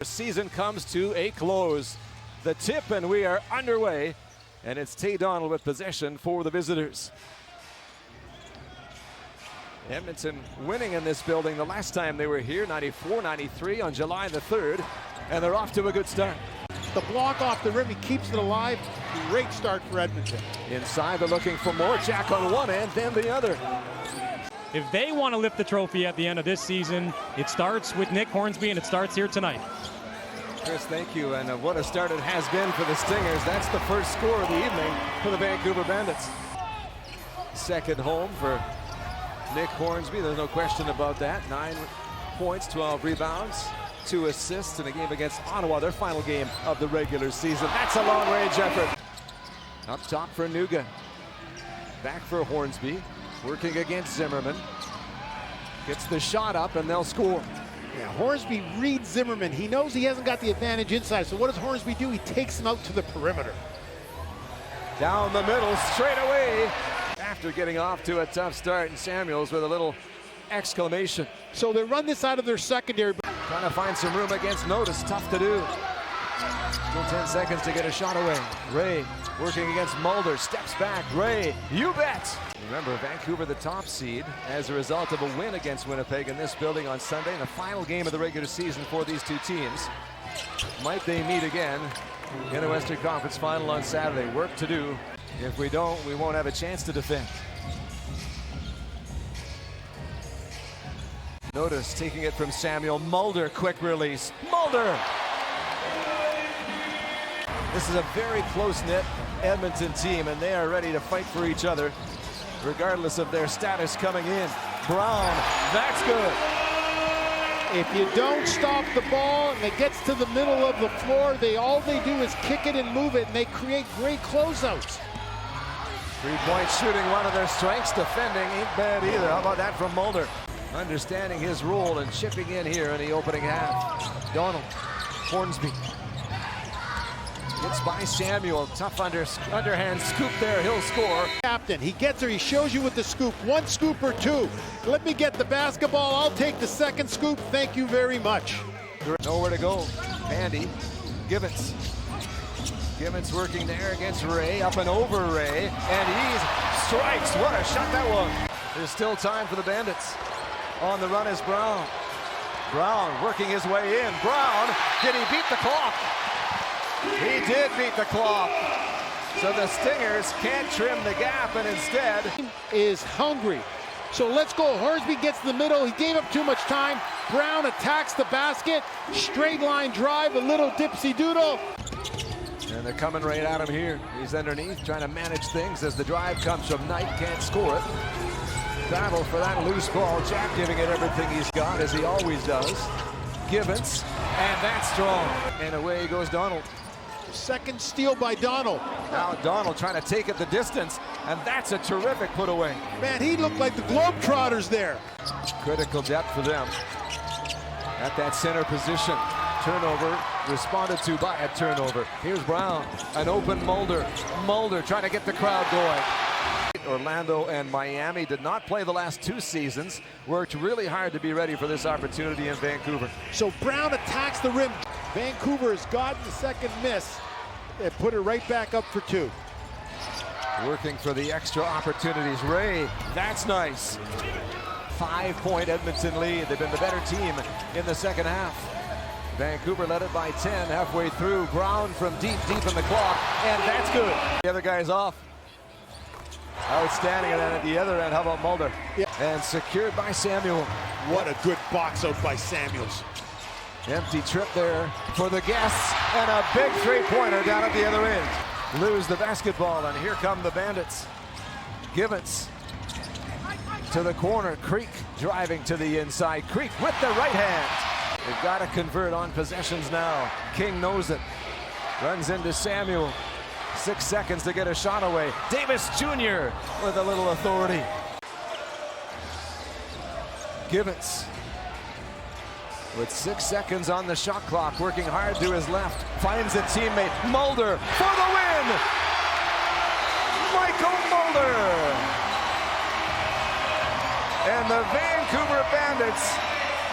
The season comes to a close. The tip, and we are underway. And it's Tay Donald with possession for the visitors. Edmonton winning in this building the last time they were here, 94-93 on July the 3rd. And they're off to a good start. The block off the rim, he keeps it alive. Great start for Edmonton. Inside, they're looking for more. Jack on one end, then the other. If they want to lift the trophy at the end of this season, it starts with Nick Hornsby, and it starts here tonight. Chris, thank you. And what a start it has been for the Stingers. That's the first score of the evening for the Vancouver Bandits. Second home for Nick Hornsby. There's no question about that. 9 points, 12 rebounds, 2 assists in a game against Ottawa, their final game of the regular season. That's a long-range effort. Up top for Nuga. Back for Hornsby. Working against Zimmerman. Gets the shot up, and they'll score. Yeah, Hornsby reads Zimmerman. He knows he hasn't got the advantage inside, so what does Hornsby do? He takes him out to the perimeter. Down the middle, straight away. After getting off to a tough start, and Samuels with a little exclamation. So they run this out of their secondary. Trying to find some room against Notice. Tough to do. Still 10 seconds to get a shot away. Ray working against Mulder. Steps back. Ray, you bet. Remember, Vancouver the top seed as a result of a win against Winnipeg in this building on Sunday. The final game of the regular season for these two teams. Might they meet again in the Western Conference final on Saturday? Work to do. If we don't, we won't have a chance to defend. Notice taking it from Samuel. Mulder, quick release. Mulder! This is a very close-knit Edmonton team, and they are ready to fight for each other, regardless of their status coming in. Brown, that's good. If you don't stop the ball and it gets to the middle of the floor, all they do is kick it and move it, and they create great closeouts. Three-point shooting, one of their strengths. Defending ain't bad either. How about that from Mulder? Understanding his role and chipping in here in the opening half. Donald, Hornsby. Gets by Samuel. Tough underhand scoop there. He'll score. Captain, he gets her. He shows you with the scoop. 1 scoop or 2. Let me get the basketball. I'll take the second scoop. Thank you very much. Nowhere to go. Bandy. Gibbons. Gibbons working there against Ray. Up and over Ray. And he strikes. What a shot that was. There's still time for the Bandits. On the run is Brown. Brown working his way in. Brown, did he beat the clock? He did beat the clock. So the Stingers can't trim the gap, and instead is hungry. So let's go. Hornsby gets the middle. He gave up too much time. Brown attacks the basket. Straight line drive, a little dipsy doodle. And they're coming right at him here. He's underneath, trying to manage things as the drive comes from Knight. Can't score it. Battle for that loose ball. Jack giving it everything he's got, as he always does. Gibbons, and that's strong. And away goes Donald. Second steal by Donald. Now Donald trying to take it the distance, and that's a terrific put away. Man, he looked like the Globetrotters there. Critical depth for them at that center position. Turnover responded to by a turnover. Here's Brown, an open Mulder. Mulder trying to get the crowd going. Orlando and Miami did not play the last 2 seasons. Worked really hard to be ready for this opportunity in Vancouver. So Brown attacks the rim. Vancouver has gotten the second miss and put it right back up for 2. Working for the extra opportunities. Ray, that's nice. 5-point Edmonton lead. They've been the better team in the second half. Vancouver led it by 10 halfway through. Brown from deep in the clock, and that's good. The other guy's off. Outstanding, and then at the other end, how about Mulder? Yeah. And secured by Samuel. What a good box out by Samuels. Empty trip there for the guests, and a big three-pointer down at the other end. Lose the basketball, and here come the Bandits. Gibbons to the corner. Creek driving to the inside. Creek with the right hand. They've got to convert on possessions now. King knows it. Runs into Samuel. 6 seconds to get a shot away. Davis Jr. with a little authority. Gibbons with 6 seconds on the shot clock, working hard to his left. Finds a teammate. Mulder for the win! Michael Mulder! And the Vancouver Bandits